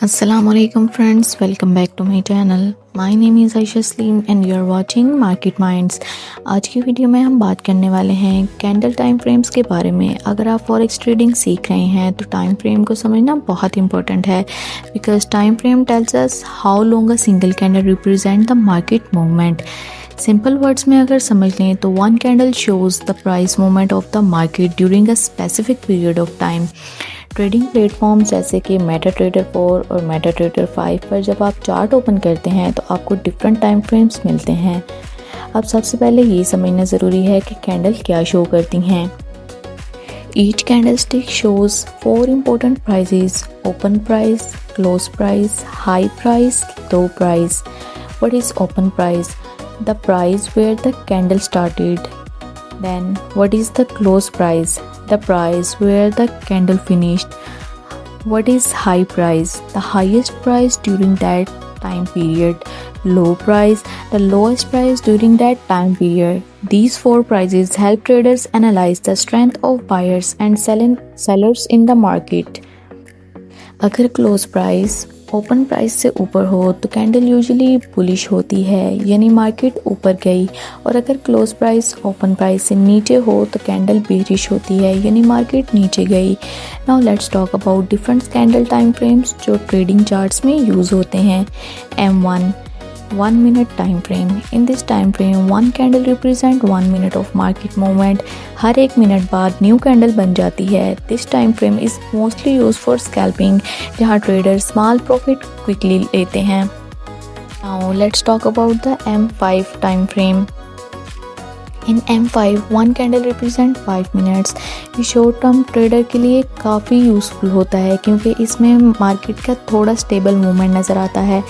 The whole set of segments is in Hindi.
Assalamualaikum friends, welcome back to my channel. My name is Aisha Slim and you are watching Market Minds. आज की वीडियो में हम बात करने वाले हैं कैंडल टाइम फ्रेम्स के बारे में। अगर आप फॉरेक्स ट्रेडिंग सीख रहे हैं तो टाइम फ्रेम को समझना बहुत इंपॉर्टेंट है because time frame tells us how long a single candle represent the market movement. Simple words में अगर समझ लें तो one candle shows the price movement of the market during a specific period of time. Trading platforms जैसे कि मेटा ट्रेडर 4 और मेटा ट्रेडर 5 पर जब आप चार्ट ओपन करते हैं तो आपको डिफरेंट टाइम फ्रेम्स मिलते हैं। अब सबसे पहले ये समझना ज़रूरी है कि कैंडल क्या शो करती हैं। Each candle stick shows 4 important prices: open price, close price, high price, low price. What is open price? The price where the candle started. Then what is the close price? The price where the candle finished. What is high price? The highest price during that time period. Low price, the lowest price during that time period. These 4 prices help traders analyze the strength of buyers and sellers in the market. अगर क्लोज प्राइस ओपन प्राइस से ऊपर हो तो कैंडल यूजुअली बुलिश होती है, यानी मार्केट ऊपर गई। और अगर क्लोज प्राइस ओपन प्राइस से नीचे हो तो कैंडल बेरिश होती है, यानी मार्केट नीचे गई। Now let's talk about different candle time frames जो ट्रेडिंग चार्ट्स में यूज़ होते हैं। M1 1 minute time frame. In this time frame, one candle represent 1 minute of market movement. Her 1 minute बाद न्यू कैंडल बन जाती है। This time frame is mostly used for scalping, जहाँ ट्रेडर स्मॉल प्रॉफिट क्विकली लेते हैं। Now let's talk about the M5 time frame. In M5, one candle represent 5 minutes. ये शॉर्ट टर्म ट्रेडर के लिए काफ़ी यूज़फुल होता है क्योंकि इसमें मार्केट का थोड़ा स्टेबल मूवमेंट नज़र आता है।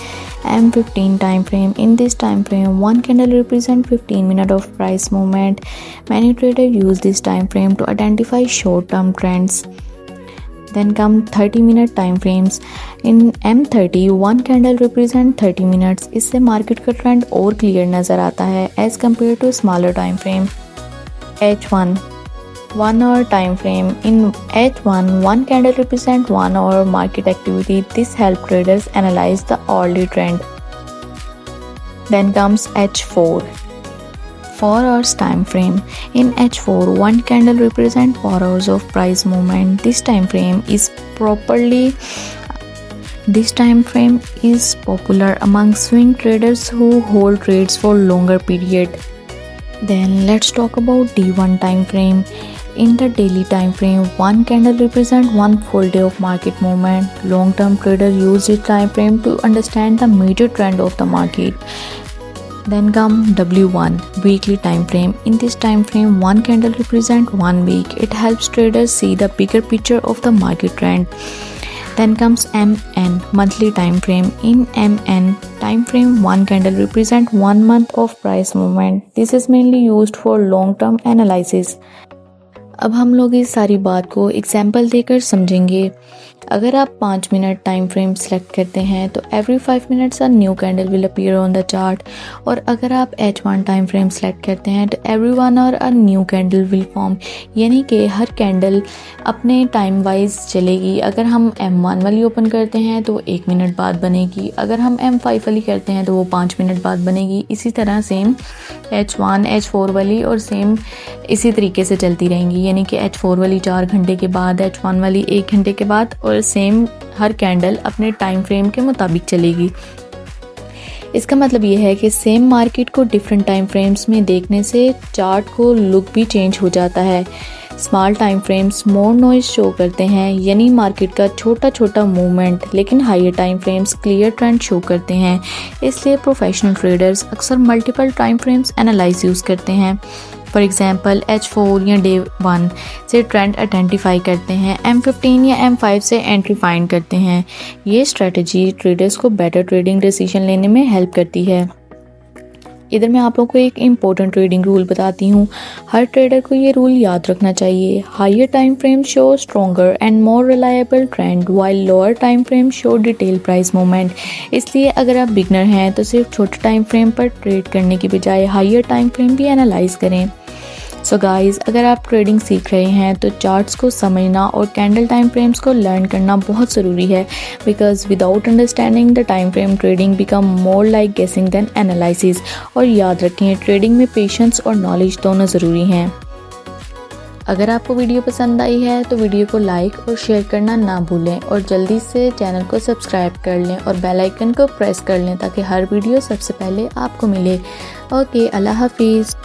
M15 time frame. In this time frame, one candle represent 15 minutes of price movement. Many traders use this time frame to identify short-term trends. Then come 30-minute time frames. In M30, one candle represent 30 minutes. इससे मार्केट का ट्रेंड और क्लियर नज़र आता है as compared to smaller time frame. H1 1 hour time frame. In H1, one candle represent 1 hour market activity. This helps traders analyze the hourly trend. Then comes H4 4 hours time frame. In H4, one candle represent 4 hours of price movement. This time frame is popular among swing traders who hold trades for longer period. Then let's talk about D1 time frame. In the daily time frame, one candle represent 1 full day of market movement. Long-term traders use this time frame to understand the major trend of the market. Then come W1 weekly time frame. In this time frame, one candle represent 1 week. It helps traders see the bigger picture of the market trend. Then comes MN monthly time frame. In MN time frame, one candle represent 1 month of price movement. This is mainly used for long-term analysis. अब हम लोग इस सारी बात को एग्जाम्पल देकर समझेंगे। अगर आप 5 मिनट टाइम फ्रेम सेलेक्ट करते हैं तो every 5 minutes a new candle will appear on the chart. और अगर आप H1 टाइम फ्रेम सेलेक्ट करते हैं तो every 1 hour a new candle will form, यानी कि हर कैंडल अपने टाइम वाइज चलेगी। अगर हम M1 वाली ओपन करते हैं तो 1 मिनट बाद बनेगी, अगर हम M5 वाली करते हैं तो वो 5 मिनट बाद बनेगी। इसी तरह सेम H1 H4 वाली और सेम इसी तरीके से चलती रहेंगी, यानी कि H4 वाली 4 घंटे के बाद, H1 वाली 1 घंटे के बाद, और सेम हर कैंडल अपने टाइम फ्रेम के मुताबिक चलेगी। इसका मतलब ये है कि सेम मार्केट को डिफरेंट टाइम फ्रेम्स में देखने से चार्ट को लुक भी चेंज हो जाता है। Small time frames more noise show करते हैं, यानी मार्केट का छोटा छोटा मूवमेंट, लेकिन higher time frames clear trend show करते हैं। इसलिए प्रोफेशनल ट्रेडर्स अक्सर multiple time frames analyse use करते हैं। फॉर एग्जांपल H4 या डे 1 से ट्रेंड आइडेंटिफाई करते हैं, M15 या M5 से एंट्री फाइंड करते हैं। ये स्ट्रेटजी ट्रेडर्स को बेटर ट्रेडिंग डिसीजन लेने में हेल्प करती है। इधर मैं आप लोगों को एक इम्पोर्टेंट ट्रेडिंग रूल बताती हूँ। हर ट्रेडर को ये रूल याद रखना चाहिए। Higher time frame show stronger and more reliable trend while lower time frame show detail price movement. इसलिए अगर आप बिगनर हैं तो सिर्फ छोटे टाइम फ्रेम पर ट्रेड करने की बजाय हायर टाइम फ्रेम भी एनालाइज करें। सो गाइस, अगर आप ट्रेडिंग सीख रहे हैं तो चार्ट्स को समझना और कैंडल टाइम फ्रेम्स को लर्न करना बहुत ज़रूरी है, because without understanding the time frame trading become more like गेसिंग देन एनालिसिस। और याद रखें, ट्रेडिंग में पेशेंस और नॉलेज दोनों ज़रूरी हैं। अगर आपको वीडियो पसंद आई है तो वीडियो को लाइक और शेयर करना ना भूलें और जल्दी से चैनल को सब्सक्राइब कर लें और बेल आइकन को प्रेस कर लें ताकि हर वीडियो सबसे पहले आपको मिले। ओके, अल्लाह हाफिज़।